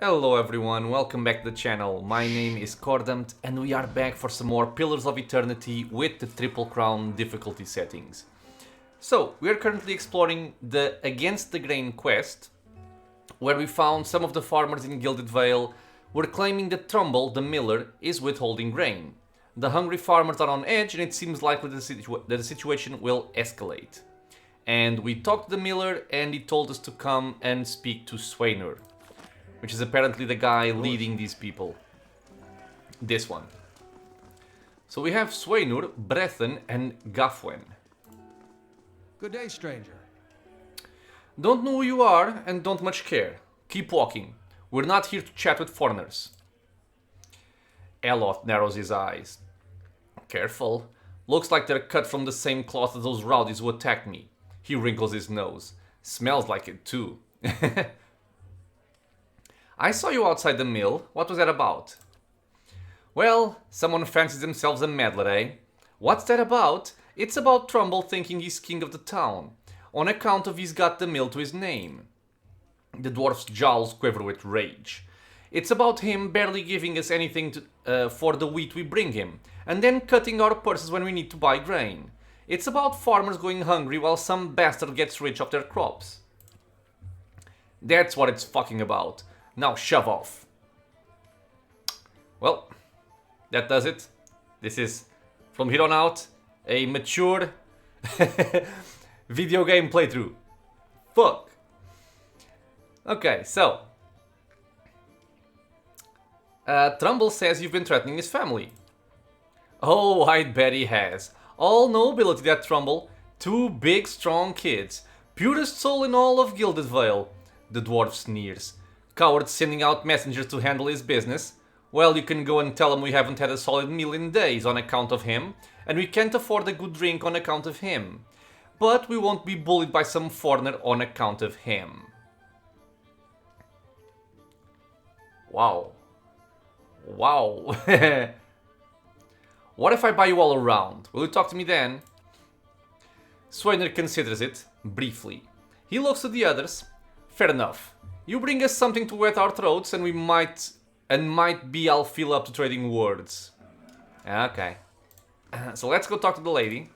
Hello everyone, welcome back to the channel. My name is Cordamt and we are back for some more Pillars of Eternity with the Triple Crown difficulty settings. So, we are currently exploring the Against the Grain quest, where we found some of the farmers in Gilded Vale were claiming that Trumbull, the miller, is withholding grain. The hungry farmers are on edge and it seems likely that the situation will escalate. And we talked to the miller and he told us to come and speak to Swainur, which is apparently the guy leading these people. This one. So we have Swainur, Brethen, and Gafwen. Good day, stranger. Don't know who you are and don't much care. Keep walking. We're not here to chat with foreigners. Eloth narrows his eyes. Careful. Looks like they're cut from the same cloth as those rowdies who attacked me. He wrinkles his nose. Smells like it too. I saw you outside the mill. What was that about? Well, someone fancies themselves a meddler, eh? What's that about? It's about Trumbull thinking he's king of the town, on account of he's got the mill to his name. The dwarf's jowls quiver with rage. It's about him barely giving us anything for the wheat we bring him, and then cutting our purses when we need to buy grain. It's about farmers going hungry while some bastard gets rich off their crops. That's what it's fucking about. Now shove off. Well, that does it. This is, from here on out, a mature video game playthrough. Fuck. Okay, so. Trumbull says you've been threatening his family. Oh, I'd bet he has. All nobility, that Trumbull. Two big, strong kids. Purest soul in all of Gilded Vale. The dwarf sneers. Coward sending out messengers to handle his business. Well, you can go and tell him we haven't had a solid meal in days on account of him, and we can't afford a good drink on account of him. But we won't be bullied by some foreigner on account of him. Wow. Wow. What if I buy you all around? Will you talk to me then? Swainer considers it, briefly. He looks at the others. Fair enough. You bring us something to wet our throats and we might be I'll fill up to trading words. Okay. So let's go talk to the lady.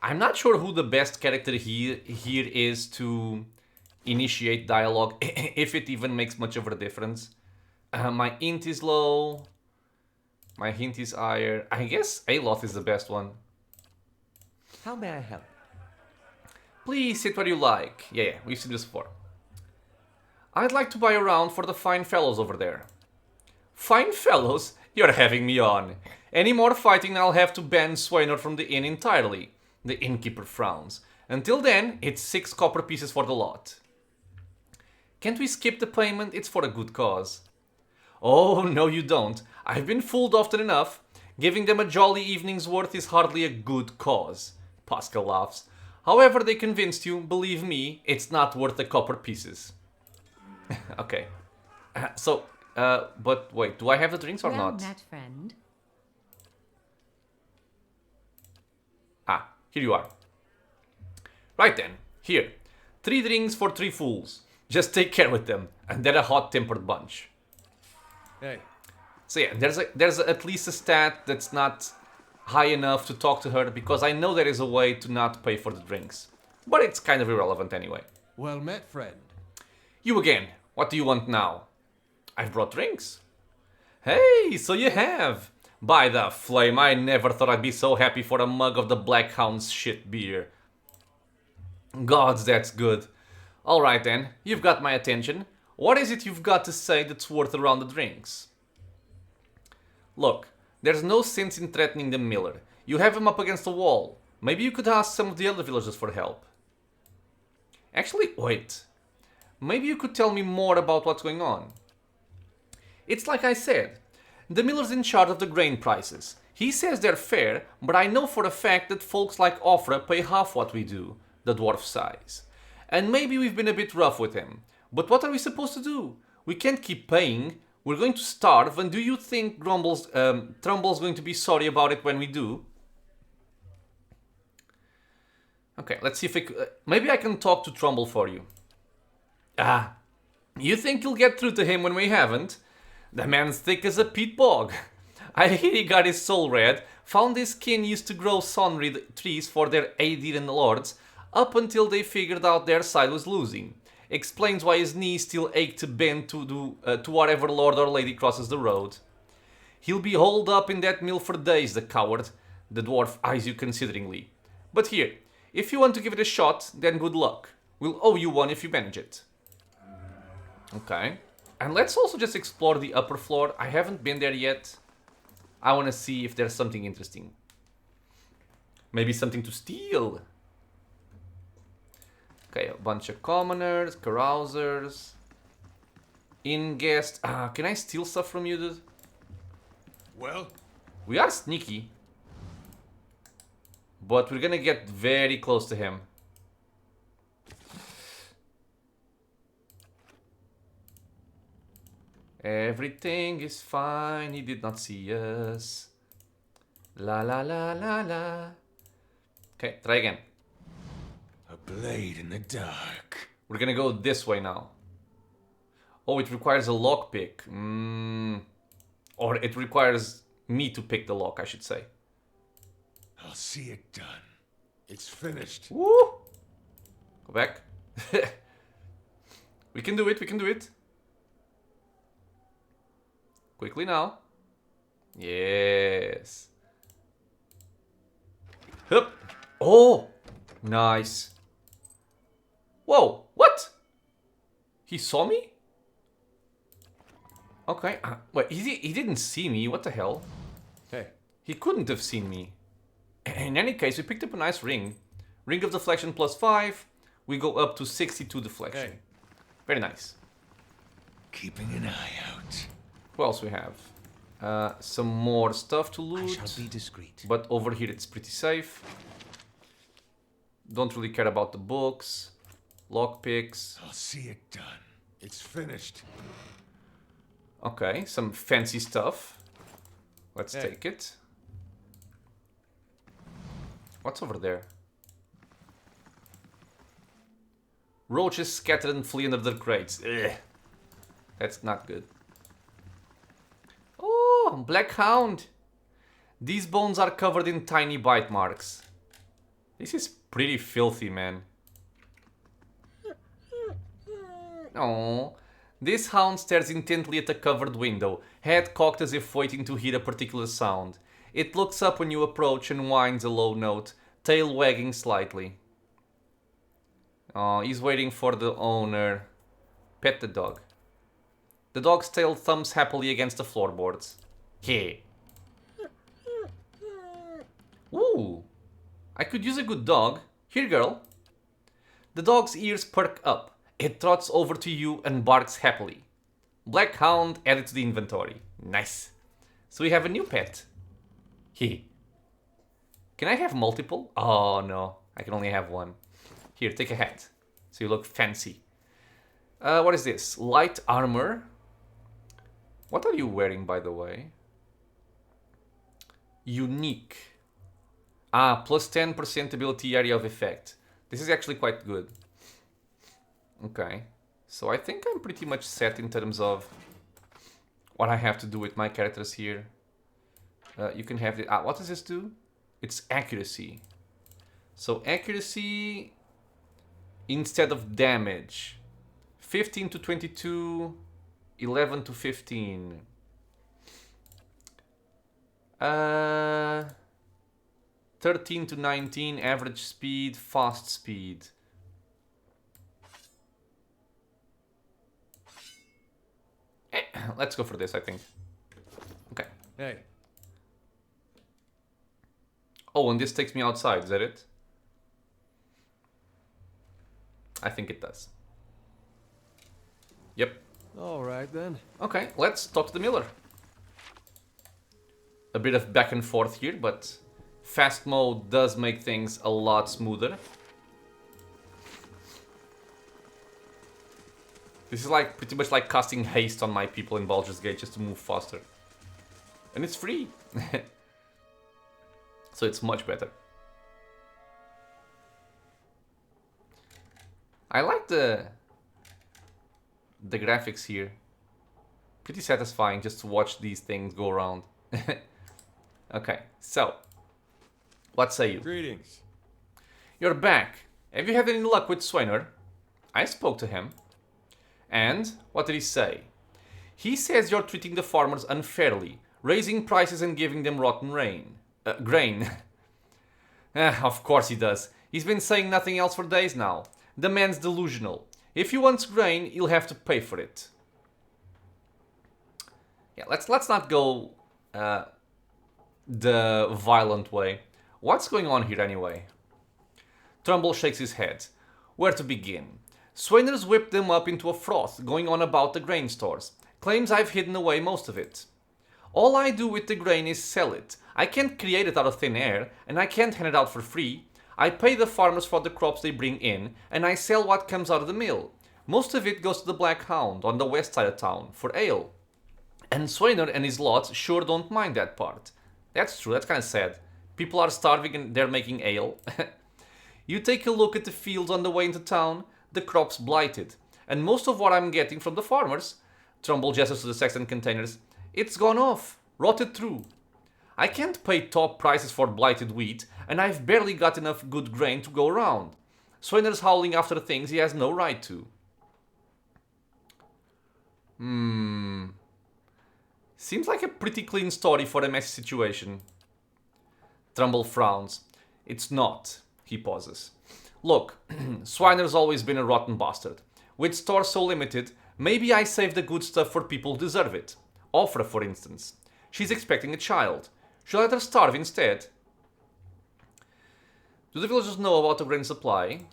I'm not sure who the best character here is to initiate dialogue, if it even makes much of a difference. My int is low. My hint is higher. I guess Aloth is the best one. How may I help? Please sit where you like. Yeah, we've seen this before. I'd like to buy a round for the fine fellows over there. Fine fellows? You're having me on. Any more fighting, I'll have to ban Swainer from the inn entirely. The innkeeper frowns. Until then, it's 6 copper pieces for the lot. Can't we skip the payment? It's for a good cause. Oh, no you don't. I've been fooled often enough. Giving them a jolly evening's worth is hardly a good cause. Pascal laughs. However they convinced you, believe me, it's not worth the copper pieces. Okay. But wait, do I have the drinks or Well not? met, friend. Ah, here you are. Right then, here. 3 drinks for 3 fools. Just take care with them, and they're a hot-tempered bunch. Hey, So yeah, there's at least a stat that's not high enough to talk to her, because I know there is a way to not pay for the drinks. But it's kind of irrelevant anyway. well met, friend. You again. What do you want now? I've brought drinks. Hey, so you have. By the flame, I never thought I'd be so happy for a mug of the Black Hound's shit beer. Gods, that's good. Alright then, you've got my attention. What is it you've got to say that's worth around the drinks? Look, there's no sense in threatening the miller. You have him up against the wall. Maybe you could ask some of the other villagers for help. Actually, wait. Maybe you could tell me more about what's going on. It's like I said. The miller's in charge of the grain prices. He says they're fair, but I know for a fact that folks like Offra pay half what we do, the dwarf sighs. And maybe we've been a bit rough with him. But what are we supposed to do? We can't keep paying. We're going to starve, and do you think Trumble's going to be sorry about it when we do? Okay, let's see if maybe I can talk to Trumbull for you. Ah, you think you'll get through to him when we haven't? The man's thick as a peat bog. I hear he got his soul read, found his kin used to grow sunreed trees for their Aediran lords, up until they figured out their side was losing. Explains why his knees still ache to bend to whatever lord or lady crosses the road. He'll be holed up in that mill for days, the coward. The dwarf eyes you consideringly. But here, if you want to give it a shot, then good luck. We'll owe you one if you manage it. Okay. And let's also just explore the upper floor. I haven't been there yet. I want to see if there's something interesting. Maybe something to steal. Okay, a bunch of commoners, carousers, in guest. Can I steal stuff from you, dude? Well, We are sneaky. But we're gonna get very close to him. Everything is fine, he did not see us. La la la la la. Okay, try again. a blade in the dark. We're gonna go this way now. Oh, it requires a lockpick. Or it requires me to pick the lock, I should say. I'll see it done. It's finished. Woo! Go back. We can do it, we can do it. Quickly now. Yes. Hup. Oh! Nice. Whoa, what? He saw me? Okay. Wait, he didn't see me. What the hell? Hey, He couldn't have seen me. In any case, we picked up a nice ring. Ring of deflection +5. We go up to 62 deflection. hey. Very nice. Keeping an eye out. What else we have? Some more stuff to I loot. shall be discreet. But over here it's pretty safe. Don't really care about the books. Lockpicks. I'll see it done. It's finished. Okay, some fancy stuff. Let's Hey. take it. What's over there? Roaches scattered and flee under their crates. Ugh. That's not good. Oh, black hound. These bones are covered in tiny bite marks. This is pretty filthy, man. Oh, this hound stares intently at a covered window, head cocked as if waiting to hear a particular sound. It looks up when you approach and whines a low note, tail wagging slightly. Oh, he's waiting for the owner. Pet the dog. The dog's tail thumps happily against the floorboards. Hey. Ooh. I could use a good dog. Here, girl. The dog's ears perk up. It trots over to you and barks happily. Black hound added to the inventory. Nice. So we have a new pet. Hee. Can I have multiple? Oh no, I can only have one. Here, take a hat. So you look fancy. What is this? Light armor. What are you wearing, by the way? Unique. Plus 10% ability area of effect. This is actually quite good. Okay. So I think I'm pretty much set in terms of what I have to do with my characters here. You can have the... what does this do? It's accuracy. So accuracy instead of damage. 15 to 22, 11 to 15. 13 to 19, average speed, fast speed. Let's go for this, I think. Okay. Hey, Oh, and this takes me outside, is that it? I think it does. Yep. all right then. Okay, let's talk to the miller. A bit of back and forth here, but fast mode does make things a lot smoother. This is like pretty much like casting haste on my people in Baldur's Gate just to move faster. And it's free. So it's much better. I like the the graphics here. Pretty satisfying just to watch these things go around. Okay, so, what say you? Greetings. You're back. Have you had any luck with Swainer? I spoke to him. And what did he say? He says you're treating the farmers unfairly, raising prices and giving them rotten grain. Of course he does. He's been saying nothing else for days now. The man's delusional. If he wants grain, he'll have to pay for it. Yeah, let's not go the violent way. What's going on here anyway? Trumbull shakes his head. Where to begin? Swainer's whipped them up into a froth, going on about the grain stores. Claims I've hidden away most of it. All I do with the grain is sell it. I can't create it out of thin air, and I can't hand it out for free. I pay the farmers for the crops they bring in, and I sell what comes out of the mill. Most of it goes to the Black Hound on the west side of town, for ale. And Swainer and his lot sure don't mind that part. That's true, that's kind of sad. People are starving and they're making ale. You take a look at the fields on the way into town, the crop's blighted. And most of what I'm getting from the farmers, Trumbull gestures to the Sexton containers, it's gone off, rotted through. I can't pay top prices for blighted wheat, and I've barely got enough good grain to go around. Swainer's howling after things he has no right to. Seems like a pretty clean story for a messy situation. Trumbull frowns. It's not. He pauses. Look, Swainer's always been a rotten bastard. With stores so limited, maybe I save the good stuff for people who deserve it. Ofra, for instance. She's expecting a child. Should I let her starve instead? Do the villagers know about the grain supply?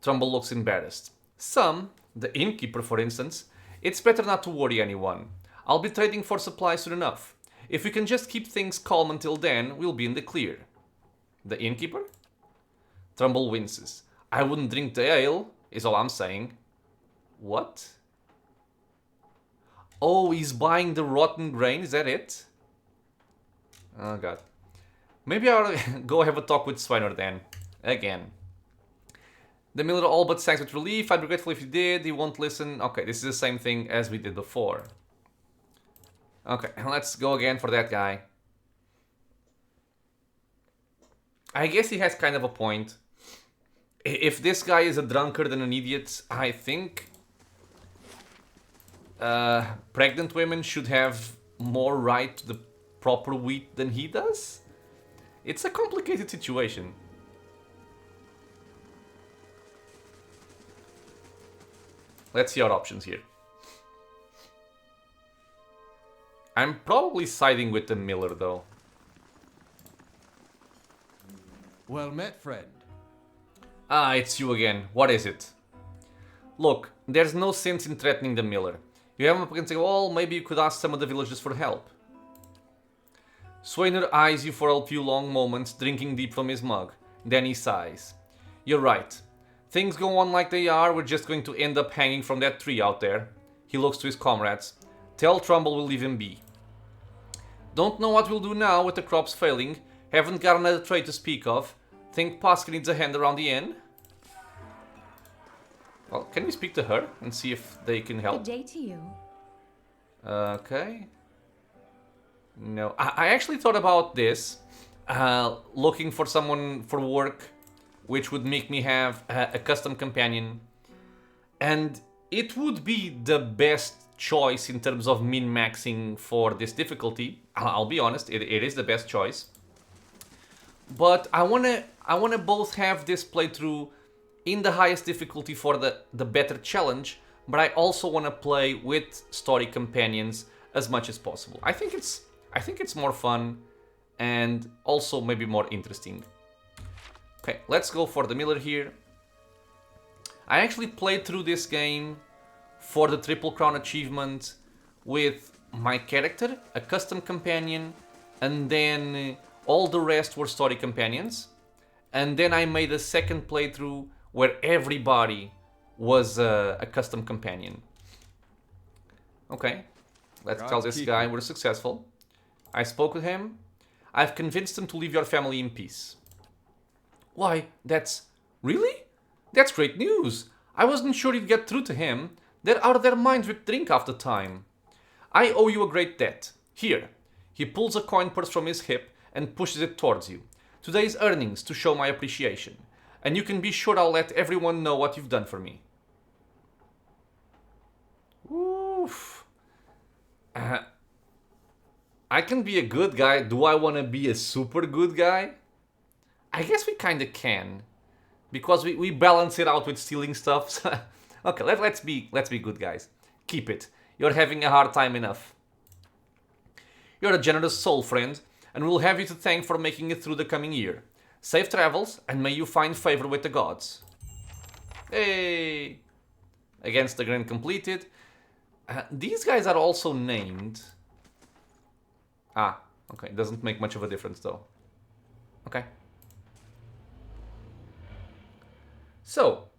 Trumbull looks embarrassed. Some, the innkeeper for instance. It's better not to worry anyone. I'll be trading for supplies soon enough. If we can just keep things calm until then, we'll be in the clear. The innkeeper? Trumbull winces. I wouldn't drink the ale, is all I'm saying. What? Oh, he's buying the rotten grain, is that it? Oh god. Maybe I'll go have a talk with Swainer then. Again. The miller all but sank with relief. I'd be grateful if he did. He won't listen. Okay, this is the same thing as we did before. Okay, let's go again for that guy. I guess he has kind of a point. If this guy is a drunkard and an idiot, I think pregnant women should have more right to the proper wheat than he does. It's a complicated situation. Let's see our options here. I'm probably siding with the miller though. Well met, friend. Ah, it's you again. What is it? Look, there's no sense in threatening the miller. You have him up against the wall, maybe you could ask some of the villagers for help. Swainer eyes you for a few long moments, drinking deep from his mug. Then he sighs. You're right. Things go on like they are, we're just going to end up hanging from that tree out there. He looks to his comrades. Tell Trumbull we'll leave him be. Don't know what we'll do now with the crops failing. Haven't got another trade to speak of. Think Pascal needs a hand around the inn? Well, can we speak to her and see if they can help? Good day to you. Okay. No, I actually thought about this. Looking for someone for work, which would make me have a custom companion. And it would be the best choice in terms of min-maxing for this difficulty. I'll be honest, it is the best choice. But I wanna both have this playthrough in the highest difficulty for the better challenge, but I also wanna play with story companions as much as possible. I think it's more fun and also maybe more interesting. Okay, let's go for the miller here. I actually played through this game for the Triple Crown achievement with my character, a custom companion, and then all the rest were story companions. And then I made a second playthrough where everybody was a custom companion. Okay, let's tell this guy we're successful. I spoke with him. I've convinced him to leave your family in peace. Why, really? That's great news. I wasn't sure you'd get through to him. They're out of their minds with drink half the time. I owe you a great debt. Here. He pulls a coin purse from his hip and pushes it towards you. Today's earnings to show my appreciation. And you can be sure I'll let everyone know what you've done for me. Oof. I can be a good guy. Do I want to be a super good guy? I guess we kind of can. Because we balance it out with stealing stuff. Okay, let's be good guys. Keep it. You're having a hard time enough. You're a generous soul, friend, and we'll have you to thank for making it through the coming year. Safe travels, and may you find favor with the gods. Hey! Against the grand completed. These guys are also named. Ah, okay. Doesn't make much of a difference, though. Okay. So,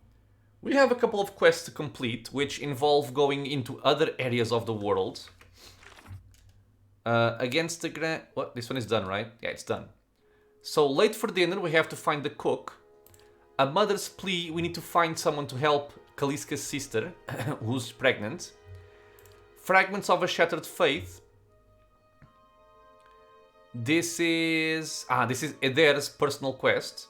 we have a couple of quests to complete, which involve going into other areas of the world. Against the grand... What? This one is done, right? Yeah, it's done. So, late for dinner, we have to find the cook. A mother's plea, we need to find someone to help Kaliska's sister, who's pregnant. Fragments of a Shattered Faith. This is Eder's personal quest.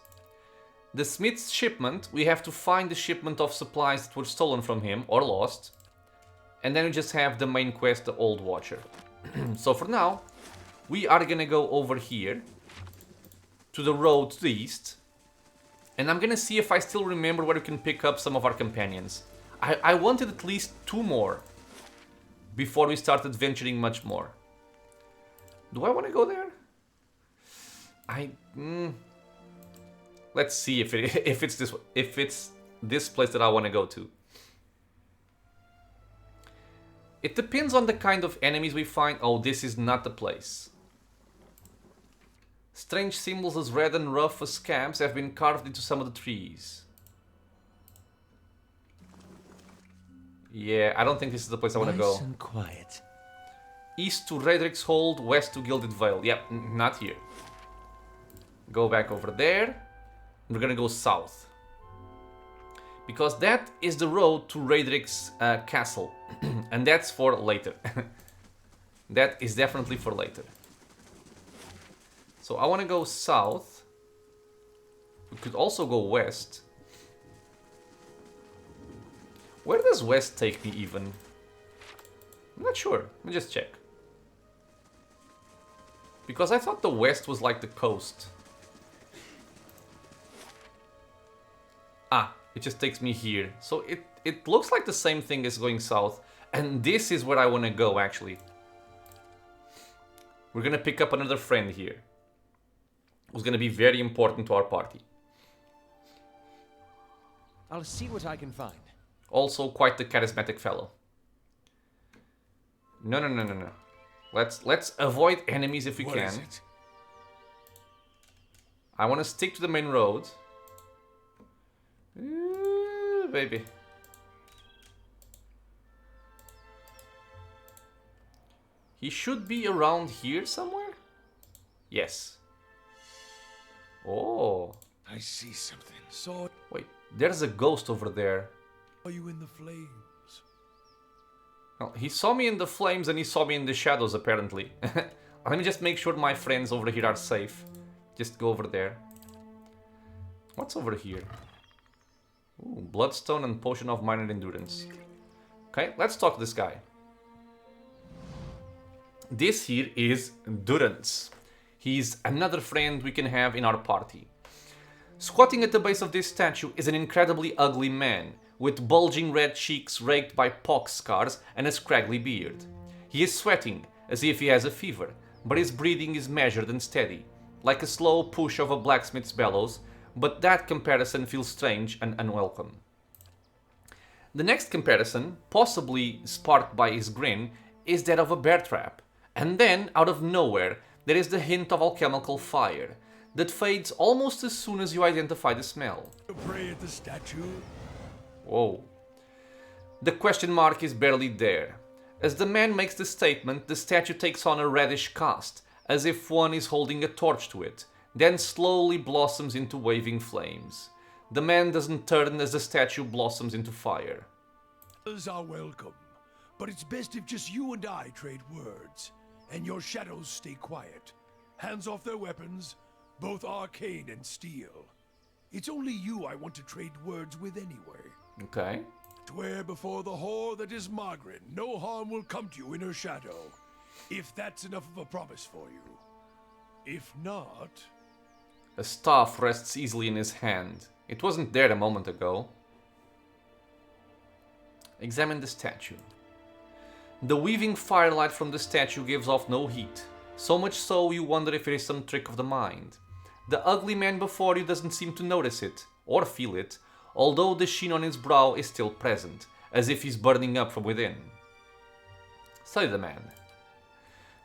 The Smith's shipment, we have to find the shipment of supplies that were stolen from him or lost. And then we just have the main quest, the Old Watcher. So for now, we are gonna go over here to the road to the east. And I'm gonna see if I still remember where we can pick up some of our companions. I wanted at least 2 more before we start adventuring much more. Do I want to go there? Let's see if it's this place that I want to go to. It depends on the kind of enemies we find. Oh, this is not the place. Strange symbols as red and rough as scabs have been carved into some of the trees. Yeah, I don't think this is the place I want to go. Nice and quiet. East to Redrick's Hold, west to Gilded Vale. Yep, not here. Go back over there. We're gonna go south. Because that is the road to Redrick's castle. And that's for later. That is definitely for later. So I want to go south. We could also go west. Where does west take me even? I'm not sure. Let me just check. Because I thought the west was like the coast. Ah, it just takes me here. So it looks like the same thing as going south. And this is where I want to go, actually. We're going to pick up another friend here. Who's going to be very important to our party. I'll see what I can find. Also quite the charismatic fellow. No. Let's avoid enemies if we can. What is it? I want to stick to the main road. Baby. He should be around here somewhere? Yes. Oh. I see something. Saw Wait, there's a ghost over there. you in the flames. Well, he saw me in the flames and he saw me in the shadows, apparently. Let me just make sure my friends over here are safe. Just go over there. What's over here? Ooh, Bloodstone and Potion of Minor Endurance. Okay, let's talk to this guy. This here is Durance. He's another friend we can have in our party. Squatting at the base of this statue is an incredibly ugly man, with bulging red cheeks raked by pox scars and a scraggly beard. He is sweating, as if he has a fever, but his breathing is measured and steady, like a slow push of a blacksmith's bellows, but that comparison feels strange and unwelcome. The next comparison, possibly sparked by his grin, is that of a bear trap. And then, out of nowhere, there is the hint of alchemical fire that fades almost as soon as you identify the smell. Pray at the statue. Whoa. The question mark is barely there. As the man makes the statement, the statue takes on a reddish cast, as if one is holding a torch to it, then slowly blossoms into waving flames. The man doesn't turn as the statue blossoms into fire. Others are welcome, but it's best if just you and I trade words, and your shadows stay quiet. Hands off their weapons, both arcane and steel. It's only you I want to trade words with anyway. Okay. Swear before the whore that is Margaret, no harm will come to you in her shadow. If that's enough of a promise for you. If not... A staff rests easily in his hand. It wasn't there a moment ago. Examine the statue. The weaving firelight from the statue gives off no heat. So much so you wonder if it is some trick of the mind. The ugly man before you doesn't seem to notice it, or feel it, although the sheen on his brow is still present, as if he's burning up from within. Study the man.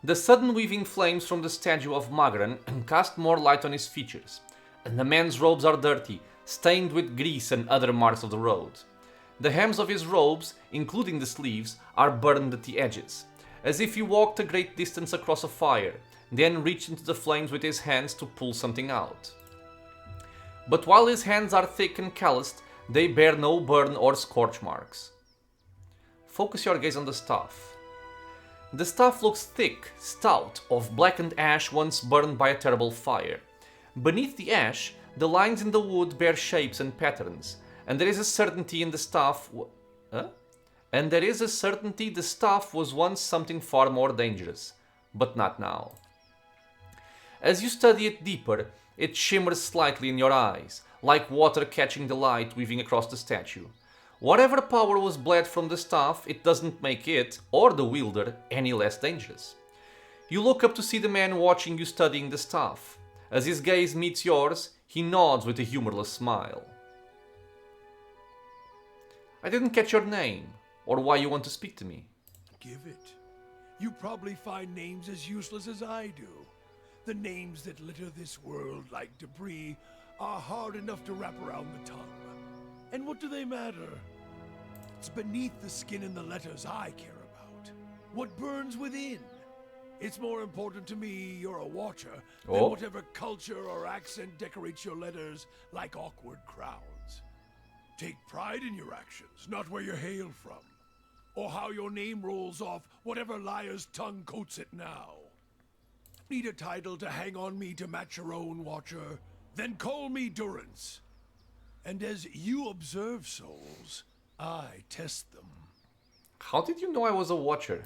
The sudden weaving flames from the statue of Magran cast more light on his features, and the man's robes are dirty, stained with grease and other marks of the road. The hems of his robes, including the sleeves, are burned at the edges, as if he walked a great distance across a fire, then reached into the flames with his hands to pull something out. But while his hands are thick and calloused, they bear no burn or scorch marks. Focus your gaze on the staff. The staff looks thick, stout, of blackened ash once burned by a terrible fire. Beneath the ash, the lines in the wood bear shapes and patterns, and there is a certainty in the staff. And there is a certainty the staff was once something far more dangerous, but not now. As you study it deeper, it shimmers slightly in your eyes, like water catching the light weaving across the statue. Whatever power was bled from the staff, it doesn't make it, or the wielder, any less dangerous. You look up to see the man watching you studying the staff. As his gaze meets yours, he nods with a humorless smile. I didn't catch your name, or why you want to speak to me. Give it. You probably find names as useless as I do. The names that litter this world like debris are hard enough to wrap around the tongue. And what do they matter? It's beneath the skin and the letters I care about. What burns within. It's more important to me you're a watcher than whatever culture or accent decorates your letters like awkward crowns. Take pride in your actions, not where you hail from, or how your name rolls off whatever liar's tongue coats it now. Need a title to hang on me to match your own, Watcher? Then call me Durance. And as you observe souls, I test them. How did you know I was a watcher?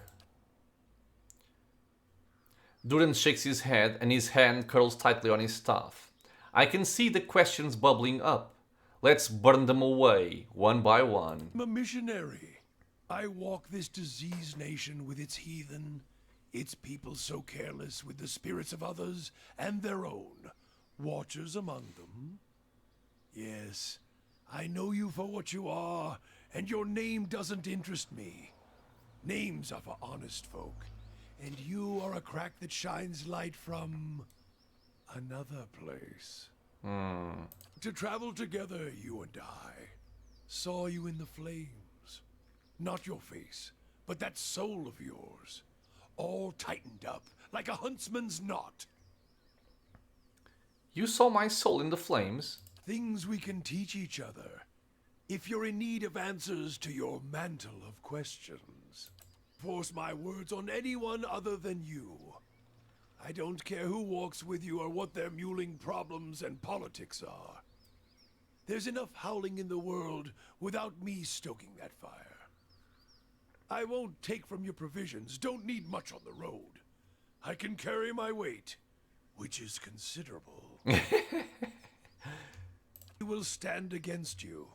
Durance shakes his head and his hand curls tightly on his staff. I can see the questions bubbling up. Let's burn them away, one by one. I'm a missionary. I walk this diseased nation with its heathen, its people so careless with the spirits of others and their own, watchers among them. Yes, I know you for what you are, and your name doesn't interest me. Names are for honest folk, and you are a crack that shines light from another place. To travel together, you and I. Saw you in the flames. Not your face, but that soul of yours. All tightened up, like a huntsman's knot. You saw my soul in the flames? Things we can teach each other. If you're in need of answers to your mantle of questions. Force my words on anyone other than you. I don't care who walks with you or what their muling problems and politics are. There's enough howling in the world without me stoking that fire. I won't take from your provisions, don't need much on the road. I can carry my weight, which is considerable. They will stand against you.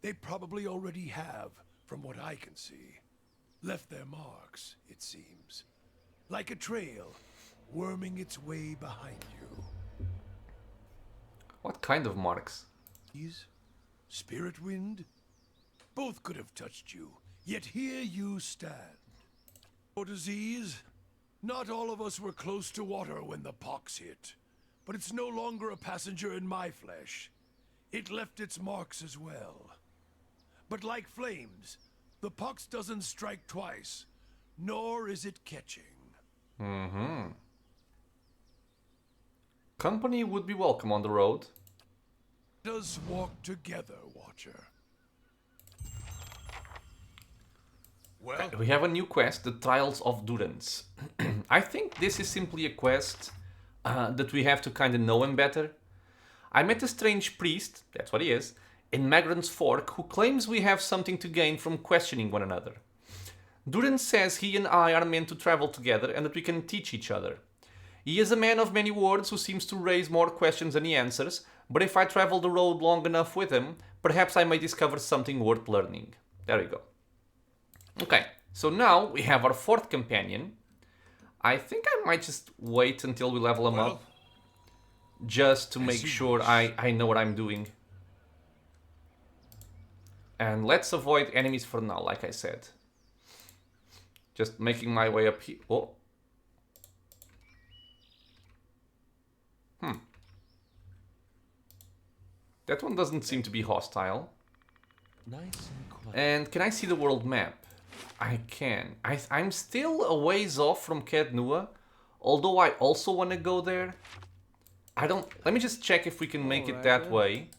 They probably already have, from what I can see. Left their marks, it seems. Like a trail, worming its way behind you. What kind of marks? Spirit wind? Both could have touched you, yet here you stand. For disease? Not all of us were close to water when the pox hit. But it's no longer a passenger in my flesh. It left its marks as well. But like flames, the pox doesn't strike twice, nor is it catching. Company would be welcome on the road. Let us walk together, Watcher. Alright, we have a new quest, the Trials of Durance. I think this is simply a quest that we have to kind of know him better. I met a strange priest, that's what he is, in Magran's Fork who claims we have something to gain from questioning one another. Durance says he and I are meant to travel together and that we can teach each other. He is a man of many words who seems to raise more questions than he answers, but if I travel the road long enough with him, perhaps I may discover something worth learning. There we go. Okay, so now we have our fourth companion. I think I might just wait until we level him up, just to make sure I know what I'm doing. And let's avoid enemies for now, like I said. Just making my way up here. Oh. That one doesn't seem to be hostile. Nice and quiet. And can I see the world map? I can. I'm still a ways off from Kednua, although I also want to go there. I don't... Let me just check if we can make it that way.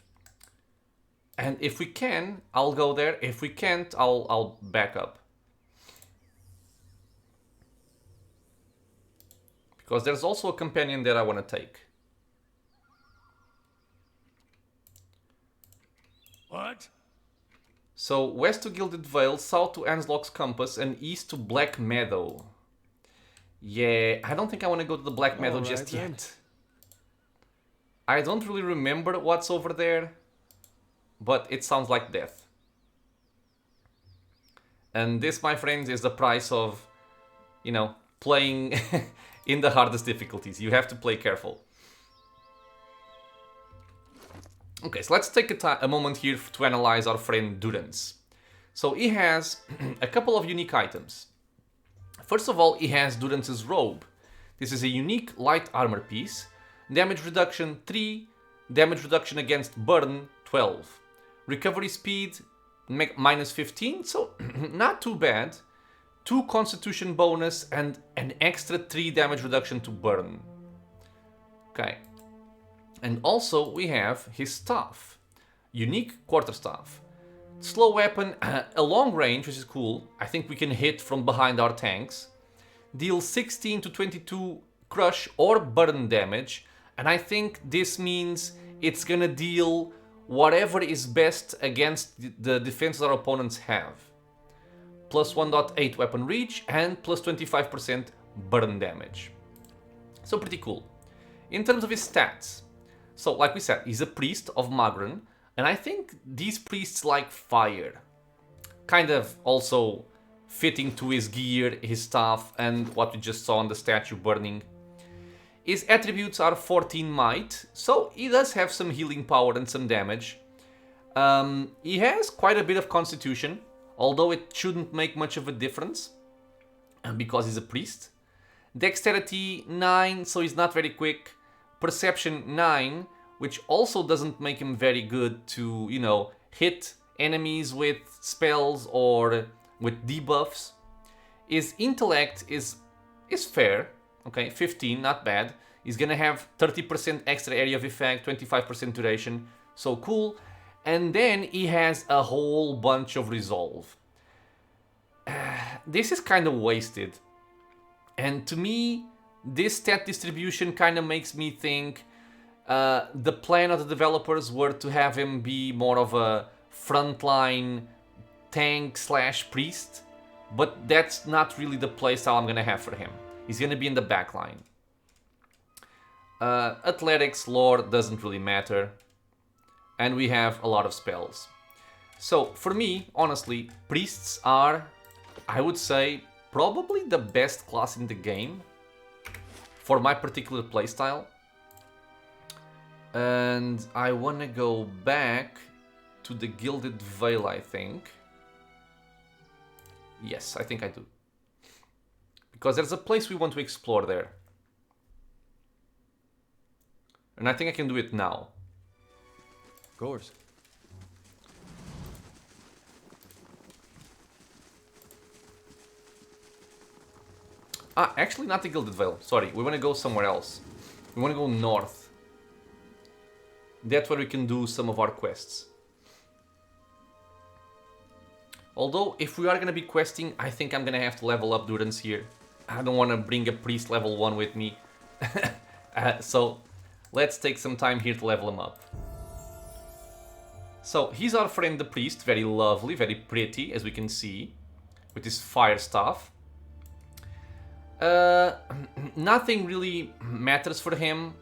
And if we can, I'll go there. If we can't, I'll back up. Because there's also a companion that I want to take. What? So, west to Gilded Vale, south to Anslock's Compass, and east to Black Meadow. Yeah, I don't think I want to go to the Black Meadow just yet. I don't really remember what's over there, but it sounds like death. And this, my friends, is the price of, you know, playing in the hardest difficulties. You have to play careful. Okay, so let's take a moment here to analyze our friend Durance. So he has a couple of unique items. First of all, he has Durance's robe. This is a unique light armor piece. Damage reduction 3, damage reduction against burn 12. Recovery speed minus 15, so not too bad. 2 constitution bonus and an extra 3 damage reduction to burn. Okay. And also we have his staff. Unique quarterstaff. Slow weapon, a long range, which is cool. I think we can hit from behind our tanks. Deals 16 to 22 crush or burn damage. And I think this means it's gonna deal whatever is best against the defenses our opponents have. Plus 1.8 weapon reach and plus 25% burn damage. So pretty cool. In terms of his stats, so like we said, he's a priest of Magran, and I think these priests like fire. Kind of also fitting to his gear, his staff, and what we just saw on the statue burning. His attributes are 14 might, so he does have some healing power and some damage. He has quite a bit of constitution, although it shouldn't make much of a difference, because he's a priest. Dexterity 9, so he's not very quick. Perception 9, which also doesn't make him very good to, you know, hit enemies with spells or with debuffs. His intellect is fair, okay, 15, not bad. He's gonna have 30% extra area of effect, 25% duration, so cool. And then he has a whole bunch of resolve. This is kind of wasted. And to me, this stat distribution kind of makes me think the plan of the developers were to have him be more of a frontline tank / priest, but that's not really the playstyle I'm gonna have for him. He's gonna be in the backline. Athletics, lore doesn't really matter, and we have a lot of spells. So for me, honestly, priests are, I would say, probably the best class in the game for my particular playstyle. And I want to go back to the Gilded Vale, I think. Yes, I think I do. Because there's a place we want to explore there. And I think I can do it now. Of course. Actually not the Gilded Vale, sorry. We want to go somewhere else. We want to go north. That's where we can do some of our quests. Although, if we are gonna be questing, I think I'm gonna have to level up Durance here. I don't want to bring a priest level 1 with me. So, let's take some time here to level him up. So, he's our friend the priest. Very lovely, very pretty, as we can see. With his fire staff. Nothing really matters for him,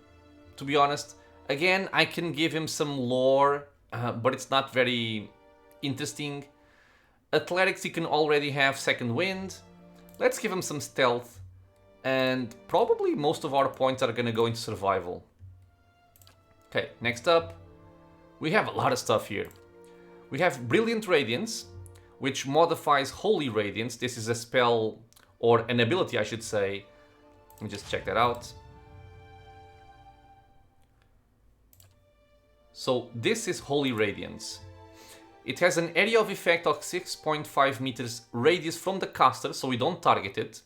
to be honest. Again, I can give him some lore, but it's not very interesting. Athletics, he can already have second wind. Let's give him some stealth. And probably most of our points are gonna go into survival. Okay, next up. We have a lot of stuff here. We have Brilliant Radiance, which modifies Holy Radiance. This is a spell, or an ability I should say. Let me just check that out. So this is Holy Radiance. It has an area of effect of 6.5 meters radius from the caster, so we don't target it.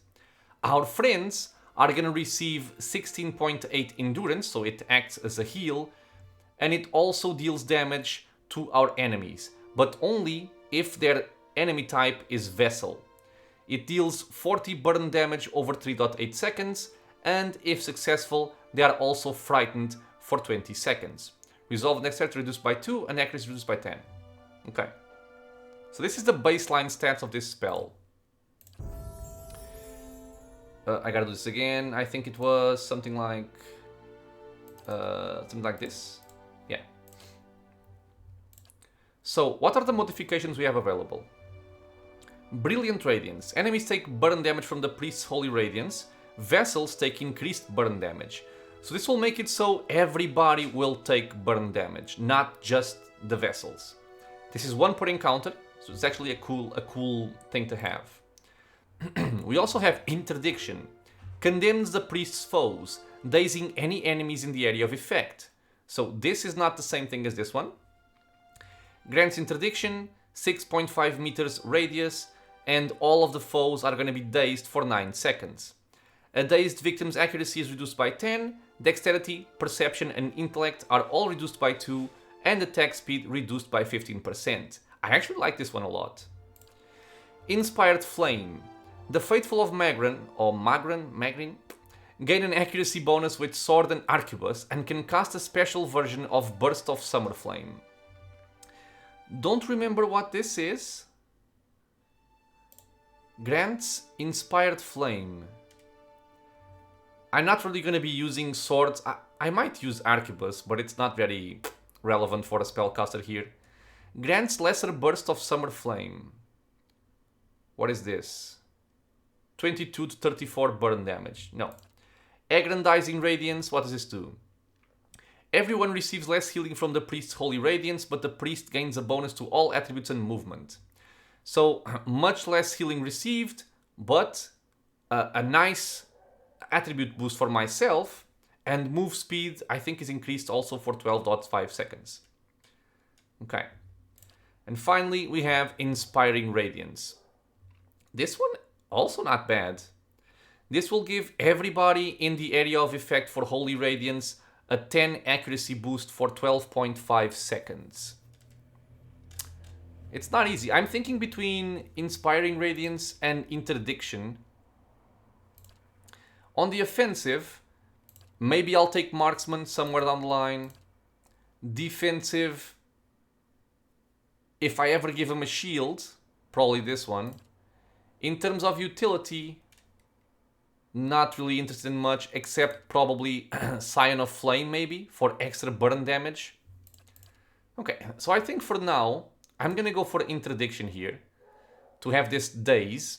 Our friends are gonna receive 16.8 endurance, so it acts as a heal, and it also deals damage to our enemies, but only if their enemy type is Vessel. It deals 40 burn damage over 3.8 seconds, and if successful, they are also frightened for 20 seconds. Resolve dexterity reduced by 2 and accuracy reduced by 10. Okay. So this is the baseline stats of this spell. I gotta do this again. I think it was something like this. Yeah. So, what are the modifications we have available? Brilliant Radiance. Enemies take burn damage from the Priest's Holy Radiance. Vessels take increased burn damage. So this will make it so everybody will take burn damage, not just the Vessels. This is 1 per encounter, so it's actually a cool thing to have. We also have Interdiction. Condemns the Priest's foes, dazing any enemies in the area of effect. So this is not the same thing as this one. Grants Interdiction, 6.5 meters radius, and all of the foes are going to be dazed for 9 seconds. A dazed victim's accuracy is reduced by 10, dexterity, perception, and intellect are all reduced by 2, and attack speed reduced by 15%. I actually like this one a lot. Inspired Flame. The Faithful of Magrin, or Magrin, gain an accuracy bonus with Sword and Arquebus and can cast a special version of Burst of Summer Flame. Don't remember what this is. Grants Inspired Flame. I'm not really going to be using swords. I might use Arquebus, but it's not very relevant for a spellcaster here. Grants Lesser Burst of Summer Flame. What is this? 22 to 34 burn damage. No. Aggrandizing Radiance. What does this do? Everyone receives less healing from the Priest's Holy Radiance, but the Priest gains a bonus to all attributes and movement. So, much less healing received, but a nice attribute boost for myself, and move speed I think is increased also for 12.5 seconds. Okay. And finally we have Inspiring Radiance. This one also not bad. This will give everybody in the area of effect for Holy Radiance a 10 accuracy boost for 12.5 seconds. It's not easy. I'm thinking between Inspiring Radiance and Interdiction. On the offensive, maybe I'll take Marksman somewhere down the line. Defensive, if I ever give him a shield, probably this one. In terms of utility, not really interested in much, except probably Scion of Flame maybe, for extra burn damage. Okay, so I think for now, I'm gonna go for Interdiction here, to have this daze,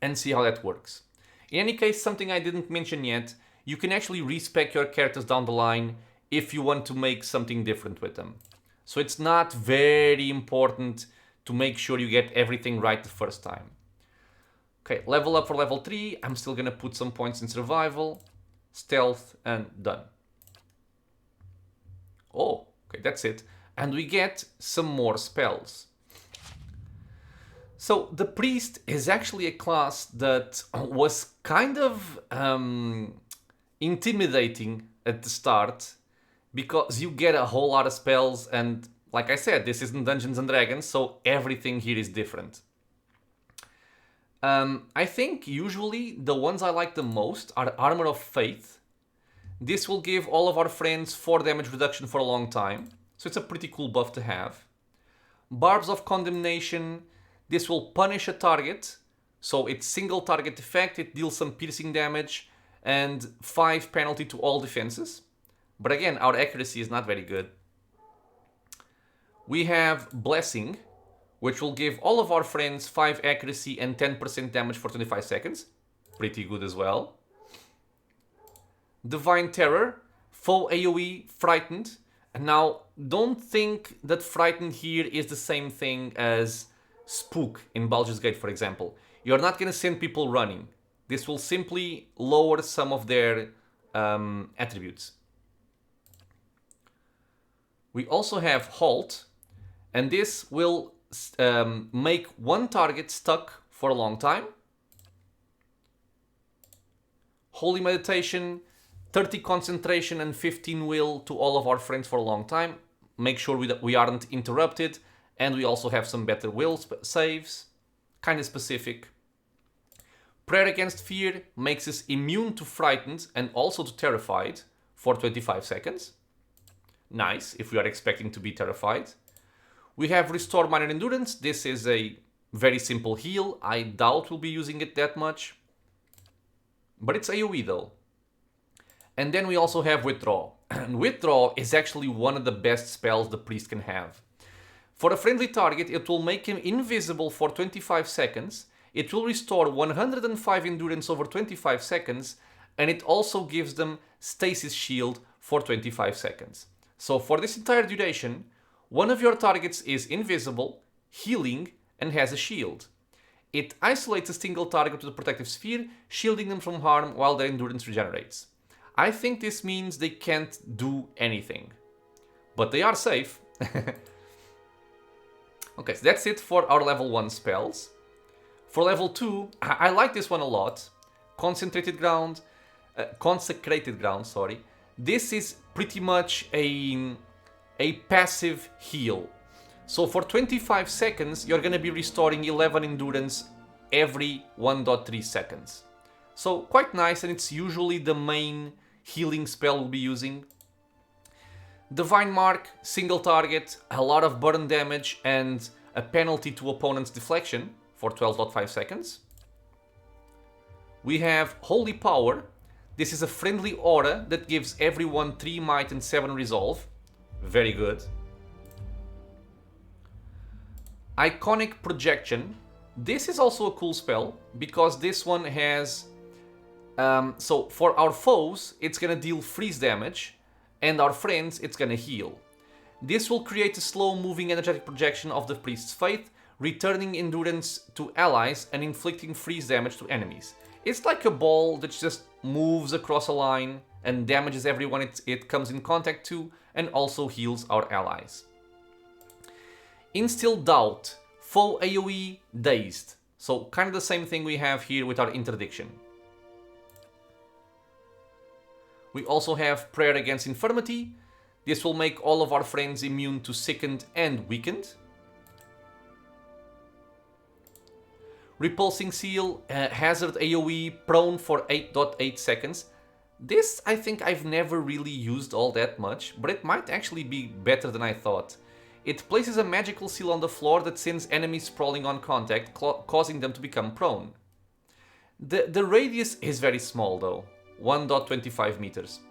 and see how that works. In any case, something I didn't mention yet, you can actually respec your characters down the line if you want to make something different with them. So it's not very important to make sure you get everything right the first time. Okay, level up for level 3. I'm still gonna put some points in survival, stealth, and done. Oh, okay, that's it. And we get some more spells. So the priest is actually a class that was kind of intimidating at the start because you get a whole lot of spells and like I said, this isn't Dungeons and Dragons, so everything here is different. I think usually the ones I like the most are Armor of Faith. This will give all of our friends 4 damage reduction for a long time, so it's a pretty cool buff to have. Barbs of Condemnation. This will punish a target, so it's single target effect, it deals some piercing damage, and 5 penalty to all defenses. But again, our accuracy is not very good. We have Blessing, which will give all of our friends 5 accuracy and 10% damage for 25 seconds. Pretty good as well. Divine Terror, foe AoE, frightened. And now, don't think that frightened here is the same thing as Spook in Baldur's Gate, for example. You're not going to send people running. This will simply lower some of their attributes. We also have Halt, and this will make one target stuck for a long time. Holy Meditation, 30 concentration and 15 will to all of our friends for a long time. Make sure we aren't interrupted, and we also have some better will saves. Kind of specific. Prayer Against Fear makes us immune to frightened and also to terrified for 25 seconds. Nice, if we are expecting to be terrified. We have Restore Minor Endurance. This is a very simple heal. I doubt we'll be using it that much. But it's AoE though. And then we also have Withdraw. And Withdraw is actually one of the best spells the priest can have. For a friendly target, it will make him invisible for 25 seconds. It will restore 105 endurance over 25 seconds. And it also gives them Stasis Shield for 25 seconds. So for this entire duration, one of your targets is invisible, healing, and has a shield. It isolates a single target with a protective sphere, shielding them from harm while their endurance regenerates. I think this means they can't do anything. But they are safe. Okay, so that's it for our level 1 spells. For level 2, I like this one a lot. Consecrated Ground, sorry. This is pretty much a passive heal. So for 25 seconds, you're going to be restoring 11 endurance every 1.3 seconds. So quite nice, and it's usually the main healing spell we'll be using. Divine Mark, single target, a lot of burn damage, and a penalty to opponent's deflection for 12.5 seconds. We have Holy Power. This is a friendly aura that gives everyone 3 might and 7 resolve. Very good. Iconic Projection. This is also a cool spell because this one has... so for our foes, it's gonna deal freeze damage, and our friends, it's gonna heal. This will create a slow-moving energetic projection of the priest's faith, returning endurance to allies and inflicting freeze damage to enemies. It's like a ball that just moves across a line and damages everyone it comes in contact to, and also heals our allies. Instill Doubt, foe AoE, dazed. So kind of the same thing we have here with our Interdiction. We also have Prayer Against Infirmity. This will make all of our friends immune to sickened and weakened. Repulsing Seal, hazard AoE, prone for 8.8 seconds. This I think I've never really used all that much, but it might actually be better than I thought. It places a magical seal on the floor that sends enemies sprawling on contact, causing them to become prone. The radius is very small though, 1.25 meters.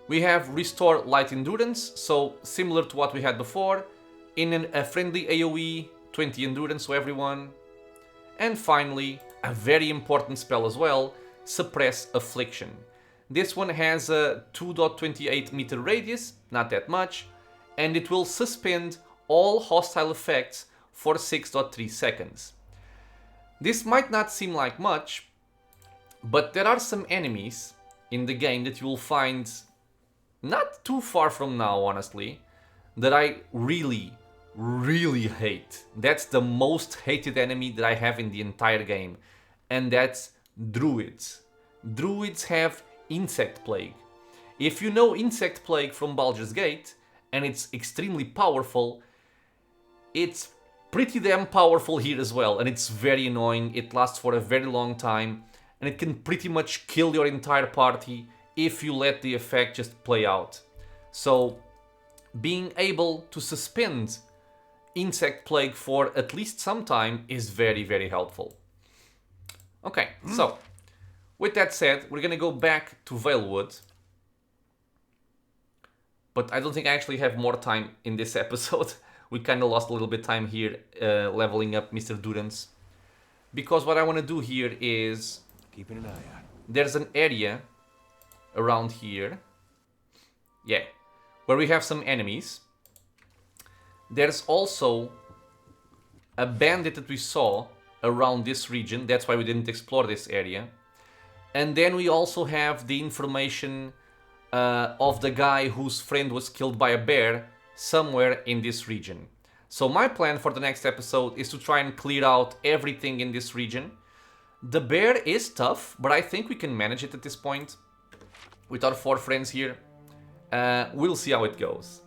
We have Restore Light Endurance, so similar to what we had before. In a friendly AoE, 20 endurance to everyone. And finally, a very important spell as well, Suppress Affliction. This one has a 2.28 meter radius, not that much, and it will suspend all hostile effects for 6.3 seconds. This might not seem like much, but there are some enemies in the game that you will find not too far from now, honestly, that I really hate. That's the most hated enemy that I have in the entire game, and that's Druids. Druids have Insect Plague. If you know Insect Plague from Baldur's Gate, and it's extremely powerful, it's pretty damn powerful here as well, and it's very annoying. It lasts for a very long time, and it can pretty much kill your entire party if you let the effect just play out. So being able to suspend Insect Plague for at least some time is very, very helpful. Okay, so with that said, we're gonna go back to Valewood. But I don't think I actually have more time in this episode. We kind of lost a little bit of time here leveling up Mr. Durance. Because what I want to do here is... Keeping an eye out. There's an area around here. Yeah. Where we have some enemies. There's also a bandit that we saw around this region. That's why we didn't explore this area. And then we also have the information of the guy whose friend was killed by a bear somewhere in this region. So my plan for the next episode is to try and clear out everything in this region. The bear is tough, but I think we can manage it at this point with our 4 friends here. We'll see how it goes.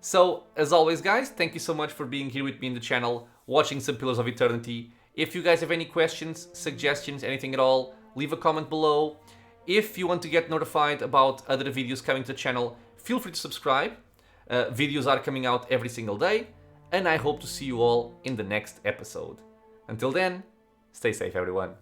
So, as always guys, thank you so much for being here with me in the channel, watching some Pillars of Eternity. If you guys have any questions, suggestions, anything at all, leave a comment below. If you want to get notified about other videos coming to the channel, feel free to subscribe. Videos are coming out every single day, and I hope to see you all in the next episode. Until then, stay safe everyone.